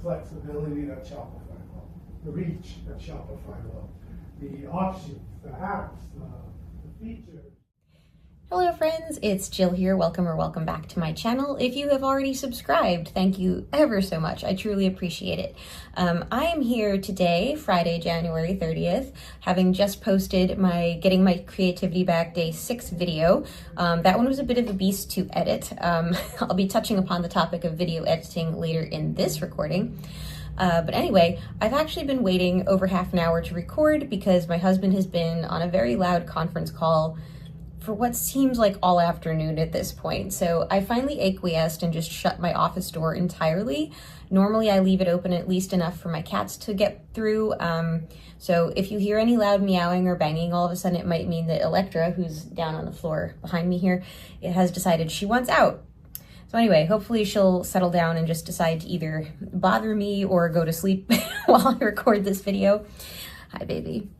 flexibility that Shopify loves, the reach that Shopify loves, the options, the apps, the features. Hello friends, it's Jill here. Welcome back to my channel. If you have already subscribed, thank you ever so much. I truly appreciate it. I am here today, Friday, January 30th, having just posted my Getting My Creativity Back Day 6 video. That one was a bit of a beast to edit. I'll be touching upon the topic of video editing later in this recording. But anyway, I've actually been waiting over half an hour to record because my husband has been on a very loud conference call for what seems like all afternoon at this point. So I finally acquiesced and just shut my office door entirely. Normally I leave it open at least enough for my cats to get through. So if you hear any loud meowing or banging, all of a sudden it might mean that Electra, who's down on the floor behind me here, it has decided she wants out. So anyway, hopefully she'll settle down and just decide to either bother me or go to sleep while I record this video. Hi, baby.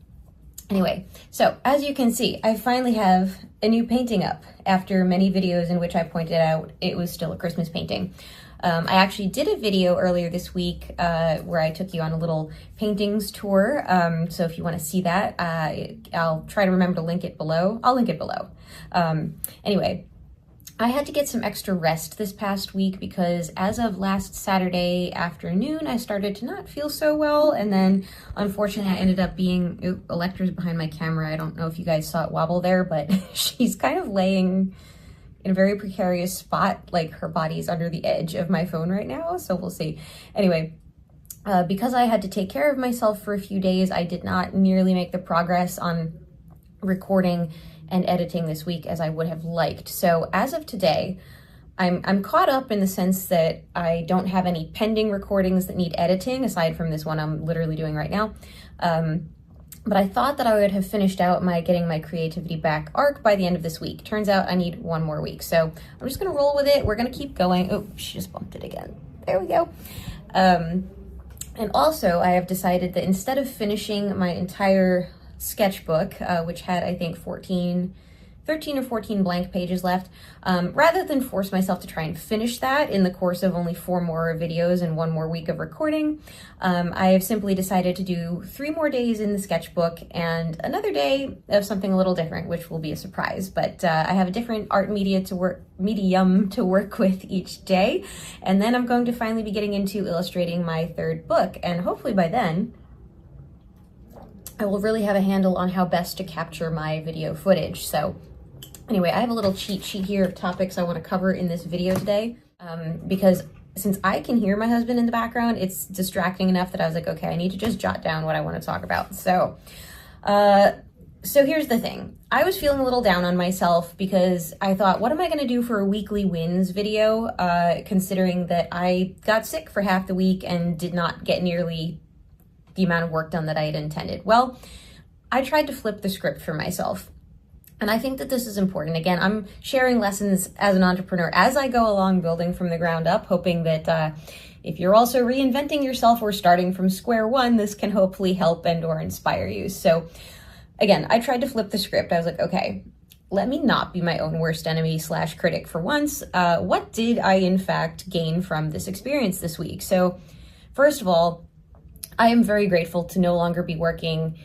Anyway, so as you can see, I finally have a new painting up after many videos in which I pointed out it was still a Christmas painting. I actually did a video earlier this week where I took you on a little paintings tour. So if you want to see that, I'll try to remember to link it below. I'll link it below. Anyway, I had to get some extra rest this past week because as of last Saturday afternoon, I started to not feel so well. And then unfortunately, I ended up being, Electra's behind my camera. I don't know if you guys saw it wobble there, but she's kind of laying in a very precarious spot. Like her body's under the edge of my phone right now. So we'll see. Anyway, because I had to take care of myself for a few days, I did not nearly make the progress on recording and editing this week as I would have liked. So as of today, I'm caught up in the sense that I don't have any pending recordings that need editing aside from this one I'm literally doing right now. But I thought that I would have finished out my Getting My Creativity Back arc by the end of this week. Turns out I need one more week. So I'm just gonna roll with it. We're gonna keep going. Oh, she just bumped it again. There we go. And also I have decided that instead of finishing my entire sketchbook, which had, I think, 13 or 14 blank pages left. Rather than force myself to try and finish that in the course of only 4 more videos and 1 more week of recording, I have simply decided to do 3 more days in the sketchbook and another day of something a little different, which will be a surprise. But I have a different art medium to work with each day. And then I'm going to finally be getting into illustrating my 3rd book. And hopefully by then, I will really have a handle on how best to capture my video footage. So anyway, I have a little cheat sheet here of topics I want to cover in this video today, because since I can hear my husband in the background, it's distracting enough that I was like, okay, I need to just jot down what I want to talk about. So here's the thing. I was feeling a little down on myself because I thought, what am I going to do for a weekly wins video, considering that I got sick for half the week and did not get nearly the amount of work done that I had intended. Well, I tried to flip the script for myself. And I think that this is important. Again, I'm sharing lessons as an entrepreneur as I go along building from the ground up, hoping that if you're also reinventing yourself or starting from square one, this can hopefully help and or inspire you. So again, I tried to flip the script. I was like, okay, let me not be my own worst enemy / critic for once. What did I in fact gain from this experience this week? So first of all, I am very grateful to no longer be working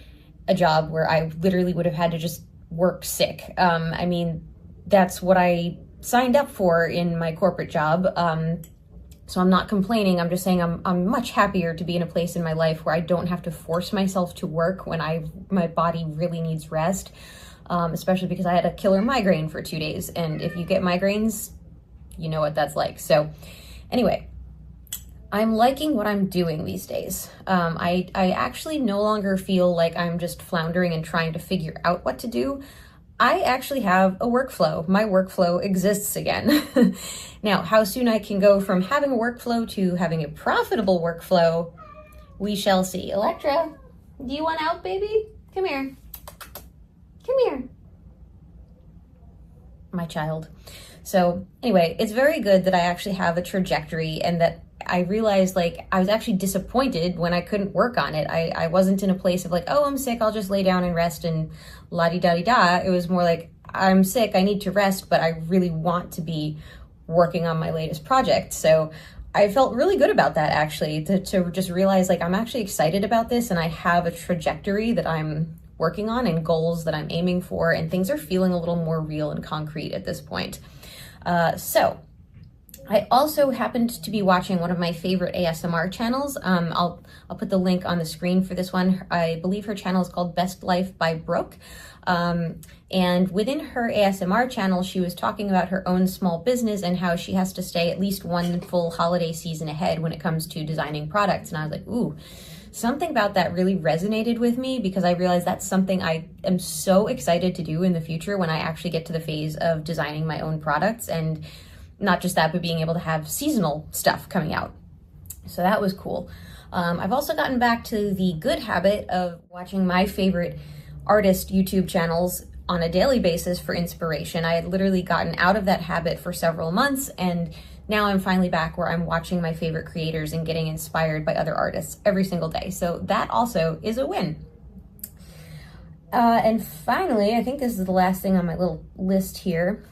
a job where I literally would have had to just work sick. I mean, that's what I signed up for in my corporate job. So I'm not complaining. I'm just saying I'm much happier to be in a place in my life where I don't have to force myself to work when my body really needs rest, especially because I had a killer migraine for 2 days. And if you get migraines, you know what that's like. So anyway, I'm liking what I'm doing these days. I actually no longer feel like I'm just floundering and trying to figure out what to do. I actually have a workflow. My workflow exists again. Now, how soon I can go from having a workflow to having a profitable workflow, we shall see. Electra, do you want out, baby? Come here. Come here. My child. So anyway, it's very good that I actually have a trajectory and that I realized like I was actually disappointed when I couldn't work on it. I wasn't in a place of like, oh, I'm sick, I'll just lay down and rest and la-di-da-di-da. It was more like, I'm sick, I need to rest, but I really want to be working on my latest project. So I felt really good about that, actually, to just realize like I'm actually excited about this and I have a trajectory that I'm working on and goals that I'm aiming for, and things are feeling a little more real and concrete at this point. So I also happened to be watching one of my favorite ASMR channels. I'll put the link on the screen for this one. I believe her channel is called Best Life by Brooke. And within her ASMR channel, she was talking about her own small business and how she has to stay at least one full holiday season ahead when it comes to designing products. And I was like, ooh, something about that really resonated with me, because I realized that's something I am so excited to do in the future when I actually get to the phase of designing my own products, and not just that, but being able to have seasonal stuff coming out. So that was cool. I've also gotten back to the good habit of watching my favorite artist YouTube channels on a daily basis for inspiration. I had literally gotten out of that habit for several months, and now I'm finally back where I'm watching my favorite creators and getting inspired by other artists every single day. So that also is a win. And finally, I think this is the last thing on my little list here.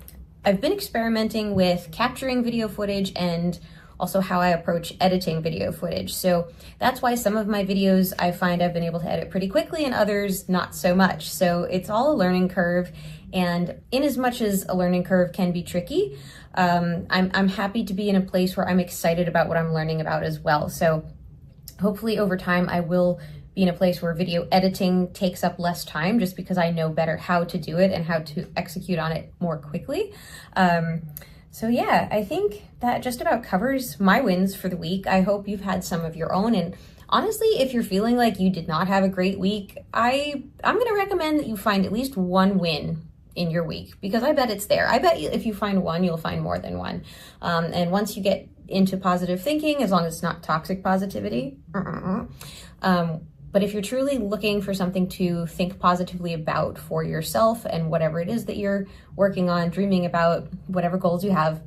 I've been experimenting with capturing video footage and also how I approach editing video footage. So that's why some of my videos I find I've been able to edit pretty quickly and others not so much. So it's all a learning curve. And in as much as a learning curve can be tricky, I'm happy to be in a place where I'm excited about what I'm learning about as well. So hopefully over time I will be in a place where video editing takes up less time, just because I know better how to do it and how to execute on it more quickly. So yeah, I think that just about covers my wins for the week. I hope you've had some of your own. And honestly, if you're feeling like you did not have a great week, I'm gonna recommend that you find at least one win in your week, because I bet it's there. I bet if you find one, you'll find more than one. And once you get into positive thinking, as long as it's not toxic positivity, but if you're truly looking for something to think positively about for yourself and whatever it is that you're working on, dreaming about, whatever goals you have,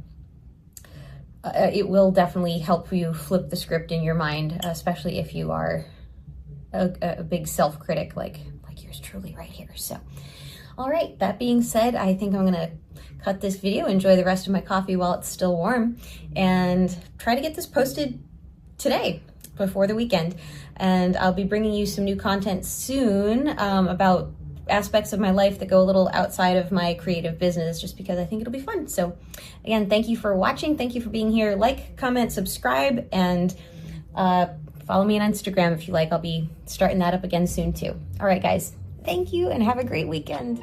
it will definitely help you flip the script in your mind, especially if you are a big self-critic like yours truly right here. So, all right, that being said, I think I'm gonna cut this video, enjoy the rest of my coffee while it's still warm, and try to get this posted today before the weekend. And I'll be bringing you some new content soon about aspects of my life that go a little outside of my creative business, just because I think it'll be fun. So again, thank you for watching. Thank you for being here. Like, comment, subscribe, and follow me on Instagram if you like. I'll be starting that up again soon too. All right, guys, thank you and have a great weekend.